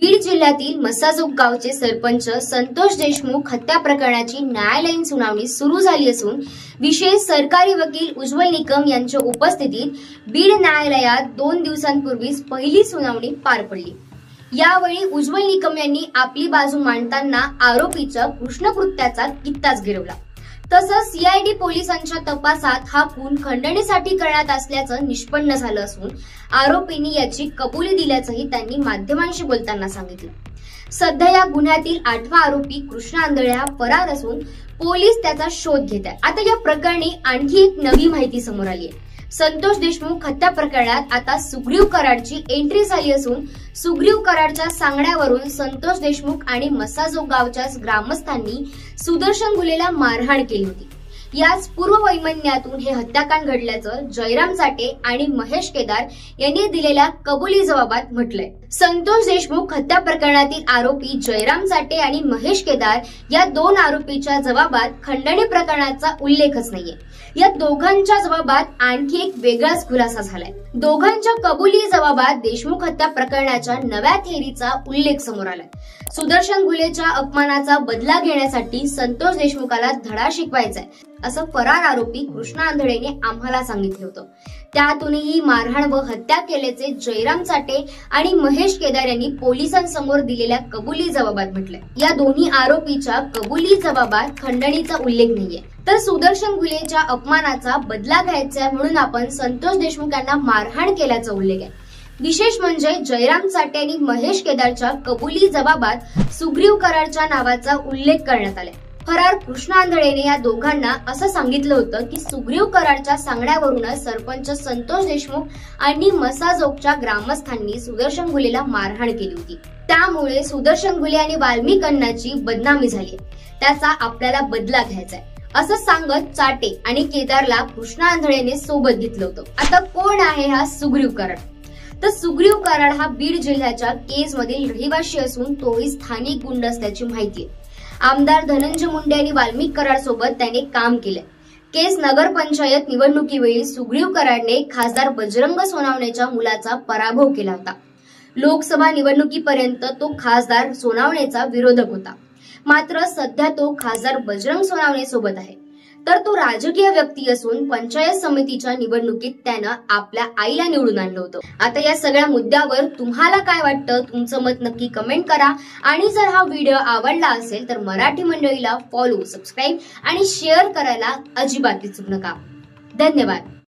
बीड जिल्ह्यातील मसाजोग गावचे सरपंच संतोष देशमुख हत्या प्रकरणाची न्यायालयीन सुनावणी सुरू झाली असून विशेष सरकारी वकील उज्ज्वल निकम यांच्या उपस्थितीत बीड न्यायालयात 2 दिवसांपूर्वीच पहिली सुनावणी पार पडली। यावेळी उज्ज्वल निकम यांनी आपली बाजू मांडताना आरोपीच्या कृष्णकृत्याचा कित्ताच गिरवला। तसंच सीआयडी पोलिसांच्या तपासात हा खून खंडणीसाठी करण्यात असल्याचं निष्पन्न झालं असून आरोपींनी याची कबुली दिल्याचंही त्यांनी माध्यमांशी बोलताना सांगितलं। सध्या या गुन्ह्यातील 8वा आरोपी कृष्णा आंधळे हा फरार असून पोलीस त्याचा शोध घेत आहेत। आता या प्रकरणी आणखी एक नवी माहिती समोर आली आहे। संतोष देशमुख हत्या प्रकरणात आता सुग्रीव कराडची एंट्री झाली असून सुग्रीव कराडच्या सांगण्यावरून संतोष देशमुख आणि मसाजोग गावच्या ग्रामस्थांनी सुदर्शन गुलेला मारहाण केली होती। याच पूर्व वैमनस्यातून हे हत्याकांड घडल्याचं जयराम चाटे आणि महेश केदार यांनी दिलेल्या कबुली जबाबात म्हटलंय। संतोष देशमुख हत्या प्रकरणातील आरोपी जयराम चाटे आणि महेश केदार या 2 आरोपीच्या जबाबात खंडणी प्रकरणाचा उल्लेखच नाहीये। या दोघांच्या जबाबात आणखी एक वेगळाच खुलासा झालाय। दोघांच्या कबुली जबाबात देशमुख हत्या प्रकरणाच्या नव्या थेअरीचा उल्लेख समोर आलाय। सुदर्शन गुलेच्या अपमानाचा बदला घेण्यासाठी संतोष देशमुखाला धडा शिकवायचा असं फरार आरोपी कृष्णा आंधळेने आम्हाला सांगितलं होतं। त्यातूनही मारहाण व हत्या केल्याचे जयराम चाटे आणि महेश केदार यांनी पोलिसांसमोर दिलेल्या कबुली जबाबात म्हटलंय। या दोन्ही आरोपीच्या कबुली जबाबात खंडणीचा उल्लेख नाहीये, तर सुदर्शन गुलेच्या अपमानाचा बदला घ्यायचा म्हणून आपण संतोष देशमुख यांना मारहाण केल्याचा उल्लेख आहे। विशेष म्हणजे जयराम चाटे आणि महेश केदारच्या कबुली जबाबात सुग्रीव कराडच्या नावाचा उल्लेख करण्यात आलाय। फरार कृष्णा आंधळेने या दोघांना असं सांगितलं होतं की सुग्रीव कराडच्या सांगण्यावरूनच सरपंच संतोष देशमुख आणि मसाजोगच्या ग्रामस्थांनी सुदर्शन गुलेला मारहाण केली होती। त्यामुळे सुदर्शन गुले आणि वाल्मिकांची बदनामी झाली, त्याचा आपल्याला बदला घ्यायचा आहे असं सांगत चाटे आणि केदारला कृष्णा आंधळेने सोबत घेतलं होतं। आता कोण आहे हा सुग्रीव कराड? तर सुग्रीव कराड हा बीड जिल्ह्याच्या केज मधील रहिवासी असून तोही स्थानिक गुंड असल्याची माहिती आहे। आमदार धनंजय मुंडे आणि वाल्मिक कराड सोबत त्याने काम केले। केज नगरपंचायत निवडणुकीवेळी सुग्रीव कराडने खासदार बजरंग सोनावणेच्या मुलाचा पराभव केला होता। लोकसभा निवडणुकीपर्यंत तो खासदार सोनावणेचा विरोधक होता, मात्र सध्या तो खासदार बजरंग सोनावणे सोबत आहे। तर तो राजकीय व्यक्ती असून पंचायत समितीच्या निवडणुकीत त्यानं आपल्या आईला निवडून आणलं होतं। आता या सगळ्या मुद्द्यावर तुम्हाला काय वाटतं? तुमचं मत नक्की कमेंट करा आणि जर हा व्हिडिओ आवडला असेल तर मराठी मंडळीला फॉलो, सबस्क्राईब आणि शेअर करायला अजिबात विसरू नका। धन्यवाद।